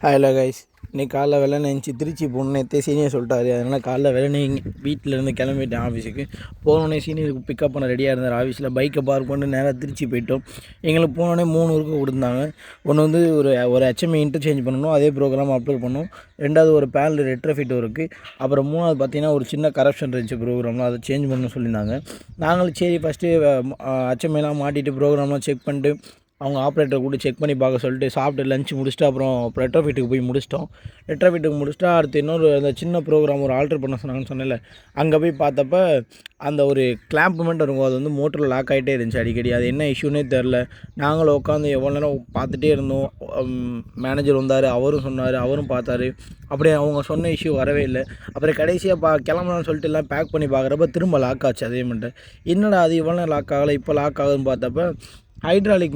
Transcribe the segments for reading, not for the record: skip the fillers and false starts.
Hello guys, இன்னைக்கு காலைல வெள்ளனை எழுந்துச்சி திருச்சி போகணுன்னு சீனியர் சொல்லிட்டாரு. அதனால் காலைல வெள்ளனை வீட்டிலேருந்து கிளம்பிட்டேன் ஆஃபீஸுக்கு. போனோடனே சீனியருக்கு பிக்கப் பண்ண ரெடியாக இருந்தார் ஆஃபீஸில். பைக்கை பார்க் பண்ணிட்டு நேராக திருச்சி போயிட்டோம். எங்களுக்கு போனோடனே 3 ஒர்க்கு கொடுத்தாங்க. ஒன்று வந்து ஒரு HMI இன்டர்சேஞ்ச் பண்ணணும், அதே ப்ரோக்ராம் அப்லோட் பண்ணணும். 2வது ஒரு பேனல் ரெட்ரோஃபிட் ஒர்க்கு. அப்புறம் 3வது பார்த்தீங்கன்னா ஒரு சின்ன கரப்ஷன் இருந்துச்சு ப்ரோக்ராமில், அதை சேஞ்ச் பண்ணணும்னு சொல்லியிருந்தாங்க. நாங்களும் சரி ஃபஸ்ட்டு HMIலாம் மாட்டிட்டு ப்ரோக்ராம்லாம் செக் பண்ணிட்டு அவங்க ஆப்ரேட்டரை கூட செக் பண்ணி பார்க்க சொல்லிட்டு சாப்பிட்டு லஞ்ச் முடிச்சுட்டு அப்புறம் ரெட்ரோஃபிட்டுக்கு போய் முடிச்சிட்டோம். ரெட்ரோஃபிட்டுக்கு முடிச்சுட்டா அடுத்து இன்னொரு அந்த சின்ன ப்ரோக்ராம் ஒரு ஆல்ட்ரு பண்ண சொன்னாங்கன்னு சொன்னேன்ல, அங்கே போய் பார்த்தப்ப அந்த ஒரு கிளாம்ப் மட்டும் இருக்கும், அது வந்து மோட்டரில் லாக் ஆகிட்டே இருந்துச்சு அடிக்கடி. அது என்ன இஷ்யூனே தெரில. நாங்களும் உட்காந்து எவ்வளோ நேரம் பார்த்துட்டே இருந்தோம். மேனேஜர் வந்தார், அவரும் சொன்னார், அவரும் பார்த்தாரு. அப்படியே அவங்க சொன்ன இஷ்யூ வரவே இல்லை. அப்புறம் கடைசியாக கிளம்பலான்னு சொல்லிட்டு எல்லாம் பேக் பண்ணி பார்க்குறப்ப திரும்ப லாக் ஆச்சு அதே மட்டும். என்னடா அது இவ்வளோ நேரம் லாக் ஆகலை, இப்போ லாக் ஆகுதுன்னு பார்த்தப்ப ஹைட்ராலிக்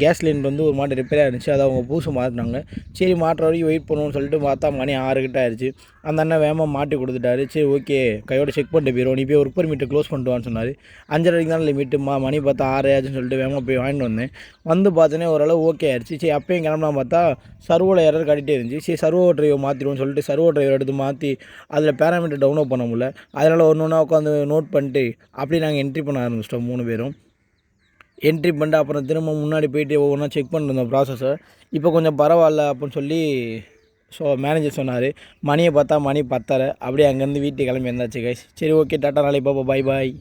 கேஸ் சிலிண்டர் வந்து ஒரு மாட்டு ரிப்பேராக இருந்துச்சு. அதை அவங்க புதுசு மாற்றினாங்க. சரி மாட்டுற வரைக்கும் வெயிட் பண்ணுவோம்னு சொல்லிட்டு பார்த்தா மணி 6 கிட்ட ஆயிடுச்சு. அந்த அண்ணன் வேகமாக மாட்டி கொடுத்துட்டாரு. சரி ஓகே, கையோட செக் பண்ணிட்டு போயிடுவோம், நீ போய் ஒர்க் பர்மிட்டை க்ளோஸ் பண்ணிட்டு வான்னு சொன்னார். 5:30 வரைக்கும் தான் லிமிட்டு. மணி பார்த்தா 6 ஆச்சுன்னு சொல்லிட்டு வேகமாக போய் வாங்கிட்டு வந்தேன். வந்து பார்த்தோன்னே ஓரளவு ஓகே ஆயிடுச்சு. சரி அப்பயும் கிளம்பலாம் பார்த்தா சர்வோவில் எரர் காட்டிகிட்டே இருந்துச்சு. சரி சர்வோ டிரைவை மாற்றிடுவோம்னு சொல்லிட்டு சர்வோ டிரைவர் எடுத்து மாற்றி அதில் பேராமீட்டர் டவுன்லோட் பண்ண முடியல. அதனால் ஒன்று ஒன்றா உட்காந்து நோட் பண்ணிட்டு அப்படியே நாங்கள் என்ட்ரி பண்ண ஆரம்பிச்சிட்டோம் 3 பேரும். என்ட்ரி பண்ணிட்டு அப்புறம் திரும்ப முன்னாடி போயிட்டு ஒவ்வொன்றா செக் பண்ணிருந்தோம் ப்ராசஸை. இப்போ கொஞ்சம் பரவாயில்ல அப்படின்னு சொல்லி மேனேஜர் சொன்னார். மணியை பார்த்தா மணி 10:30. அப்படியே அங்கேருந்து வீட்டுக்கு கிளம்பி வந்தாச்சு கைஸ். சரி ஓகே, டாட்டா, நாளைக்கு பாப்பா, பாய் பாய்.